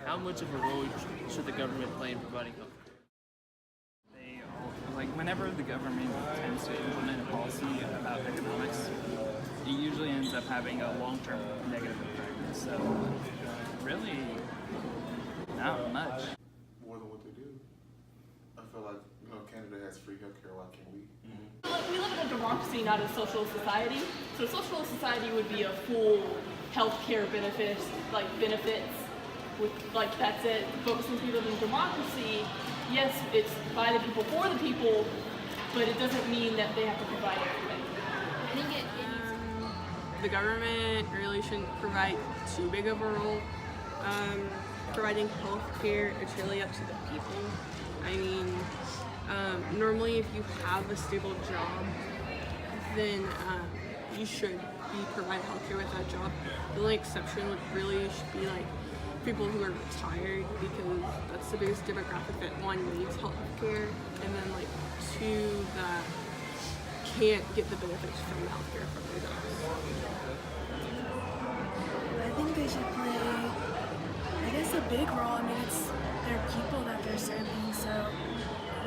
How much of a role should the government play in providing health care? Like whenever the government tends to implement a policy about economics, it usually ends up having a long-term negative effect. So really, not much. More than what they do. I feel like, Canada has free healthcare, why can't we? We live in a democracy, not a social society. So social society would be a full healthcare benefits, with that's it. But since we live in democracy, yes, it's by the people for the people, but it doesn't mean that they have to provide everything. I think the government really shouldn't provide too big of a role. Providing health care, it's really up to the people. I mean, normally if you have a stable job, then you should be provided health care with that job. The only exception would really should be like people who are retired, because that's the biggest demographic that one needs health care, and then like two that can't get the benefits from the health care from their jobs. I think they should play, I guess, a big role. I mean, it's their people that they're serving, so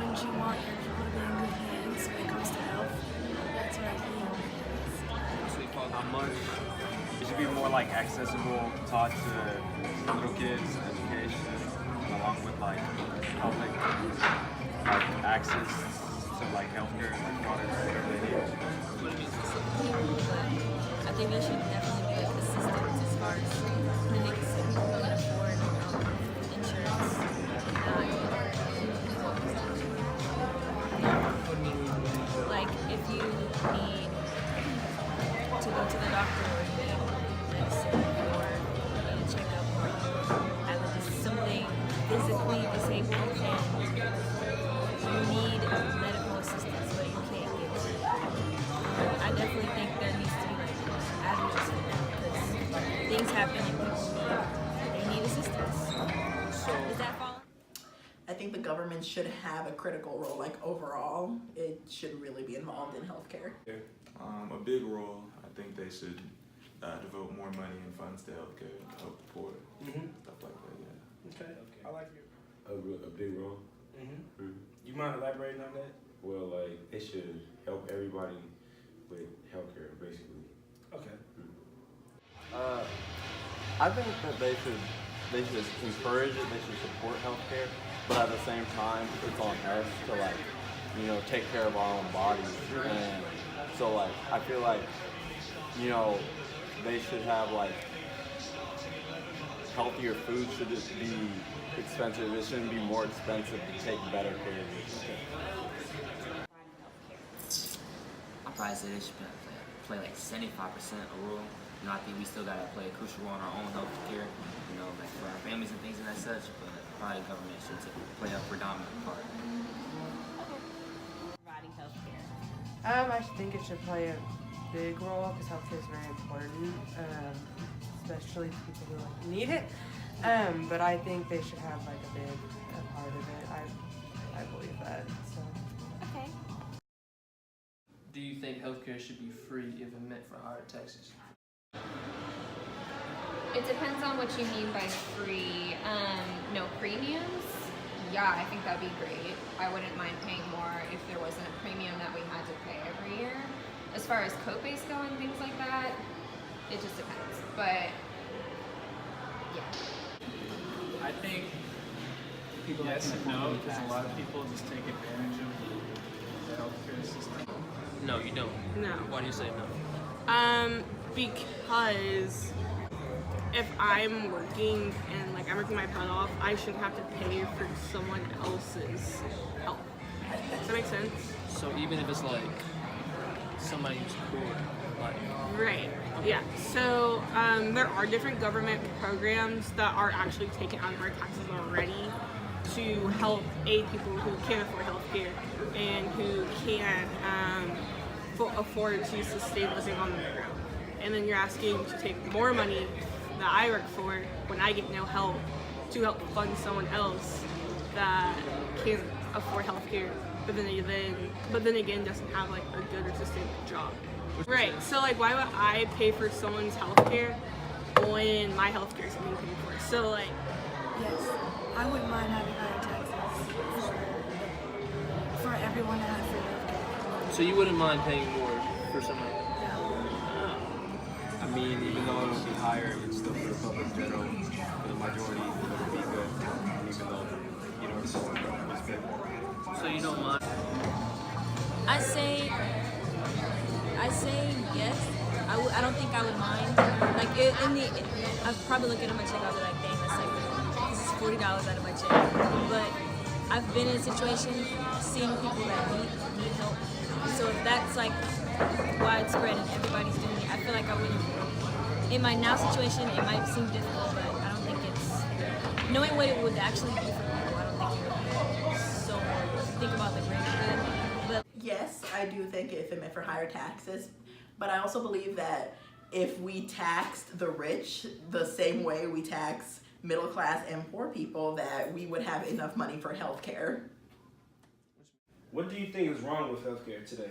wouldn't you want your people to be in good hands when it comes to health? That's what I think. How much? It should be more like accessible, taught to little kids, education, along with like public access to like healthcare and like products whatever they need. I think there should definitely be like assistance as far as clinics and people can afford insurance. Like if you need to go to the doctor or you need medicine or you need a checkup or either just something physically disabled and you need medical assistance but you can't get it. I definitely think there needs to be like avenues for that because things happen and people need assistance. Does that fall? I think the government should have a critical role, like overall, it should really be involved in healthcare. A big role. I think they should devote more money and funds to healthcare to help the poor, stuff like that. Yeah. Okay. I like it. A big role. You mind elaborating on that? Well, like they should help everybody with healthcare, basically. Okay. I think that they should encourage it. They should support healthcare, but at the same time, it's on us to take care of our own bodies. And so I feel like they should have healthier food should just be expensive. It shouldn't be more expensive to take better care of yourself. I probably say they should play like 75% a role. I think we still gotta play a crucial role in our own health care, for our families and things and that such, but probably government should play a predominant part. Providing health care. I think it should play a big role because healthcare is very important, especially to people who need it. But I think they should have a big part of it. I believe that. So. Okay. Do you think healthcare should be free if it meant for higher taxes? It depends on what you mean by free. No premiums? Yeah, I think that'd be great. I wouldn't mind paying more if there wasn't a premium that we had to pay every year. As far as co-pays go and things like that, it just depends. But yeah. I think yes and no, because a lot of people just take advantage of the healthcare system. No, you don't. No. Why do you say no? Because if I'm working and I'm working my butt off, I shouldn't have to pay for someone else's help. Does that make sense? So even if it's somebody who's poor, Right. Yeah. So there are different government programs that are actually taking out of our taxes already to help aid people who can't afford health care and who can't afford to sustain living on their own. And then you're asking to take more money that I work for when I get no help to help fund someone else that can't afford health care, but then again doesn't have a good or sustainable job. Right. So why would I pay for someone's health care when my health care is being paid for? So Yes, I wouldn't mind having higher taxes for everyone to have free healthcare. So you wouldn't mind paying more for something like that? I mean, even though it would be higher, it's still for the public in general. For the majority, it would be good. And even though, it's good. So you don't mind? I say yes. I don't think I would mind. Like I'd probably look at my check. I'll be like, dang, that's like this is $40 out of my check. But I've been in a situation seeing people that need help. So if that's like widespread and everybody's doing it, I feel like I wouldn't. In my now situation, it might seem difficult, but I don't think it's knowing what it would actually be for people. I don't think it would be so think about the greater good. But Yes, I do think if it meant for higher taxes, but I also believe that if we taxed the rich the same way we tax middle class and poor people, that we would have enough money for health care. What do you think is wrong with healthcare today?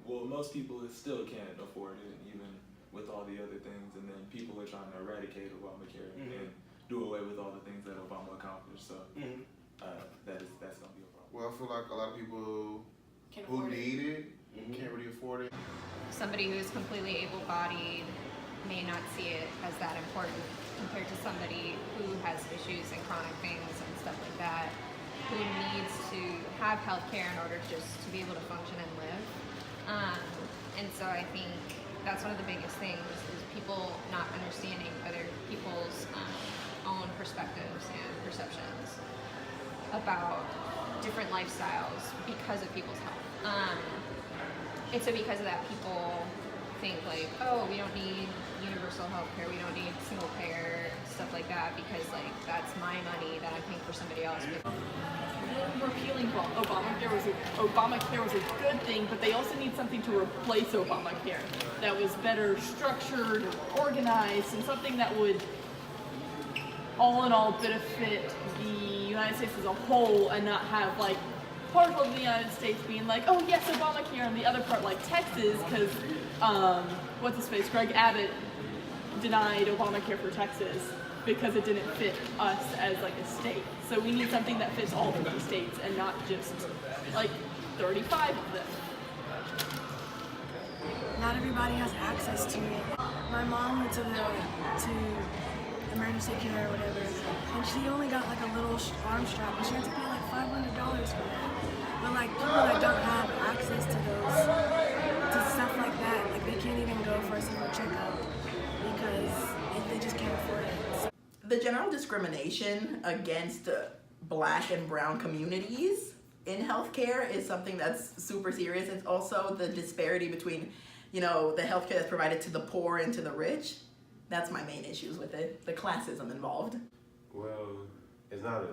Well, most people still can't afford it, even with all the other things, and then people are trying to eradicate Obamacare and do away with all the things that Obama accomplished. So that's gonna be a problem. Well, I feel like a lot of people Can't who afford it. need it can't really afford it. Somebody who is completely able-bodied may not see it as that important compared to somebody who has issues and chronic things and stuff like that, who needs to have health care in order just to be able to function and live. And so I think that's one of the biggest things is people not understanding other people's own perspectives and perceptions about different lifestyles because of people's health. And so because of that, people think like, oh, we don't need universal health care, we don't need single payer, stuff like that, because like that's my money that I'm paying for somebody else. Repealing Obamacare was a good thing, but they also need something to replace Obamacare that was better structured and organized, and something that would all in all benefit the United States as a whole, and not have like part of the United States being like, oh yes, Obamacare, and the other part like Texas, because what's his face, Greg Abbott denied Obamacare for Texas because it didn't fit us as like a state. So we need something that fits all 50 states and not just like 35 of them. Not everybody has access to it. My mom went to emergency care or whatever, and she only got like a little arm strap, and she had to pay like $500 for that. But like people that don't have access to stuff like that, like they can't even go for a simple checkup because they just can't afford it. The general discrimination against Black and brown communities in healthcare is something that's super serious. It's also the disparity between, the healthcare that's provided to the poor and to the rich. That's my main issues with it, the classism involved. Well, it's not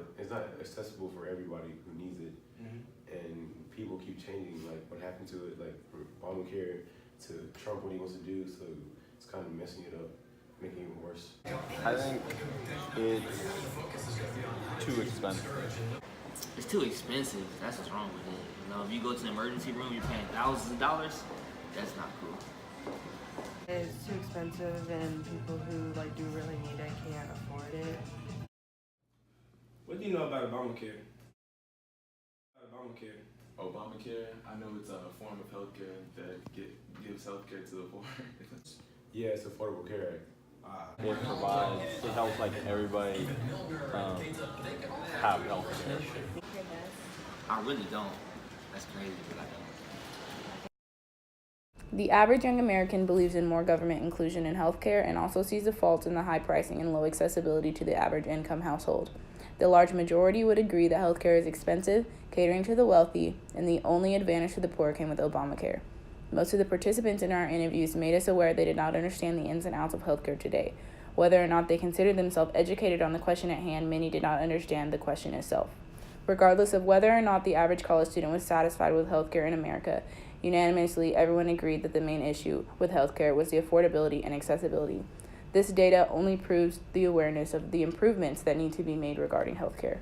accessible for everybody who needs it, and people keep changing. Like what happened to it, like from Obamacare to Trump, what he wants to do. So it's kind of messing it up, making it worse. I think it's too expensive. It's too expensive. That's what's wrong with it. If you go to the emergency room, you're paying thousands of dollars. That's not cool. It's too expensive, and people who do really need it can't afford it. What do you know about Obamacare? Obamacare, I know it's a form of healthcare that gives healthcare to the poor. Yeah, it's Affordable Care Act. It helps everybody have health care. I really don't. That's crazy, but I don't. The average young American believes in more government inclusion in healthcare and also sees the faults in the high pricing and low accessibility to the average income household. The large majority would agree that healthcare is expensive, catering to the wealthy, and the only advantage to the poor came with Obamacare. Most of the participants in our interviews made us aware they did not understand the ins and outs of healthcare today. Whether or not they considered themselves educated on the question at hand, many did not understand the question itself. Regardless of whether or not the average college student was satisfied with healthcare in America, unanimously, everyone agreed that the main issue with healthcare was the affordability and accessibility. This data only proves the awareness of the improvements that need to be made regarding healthcare.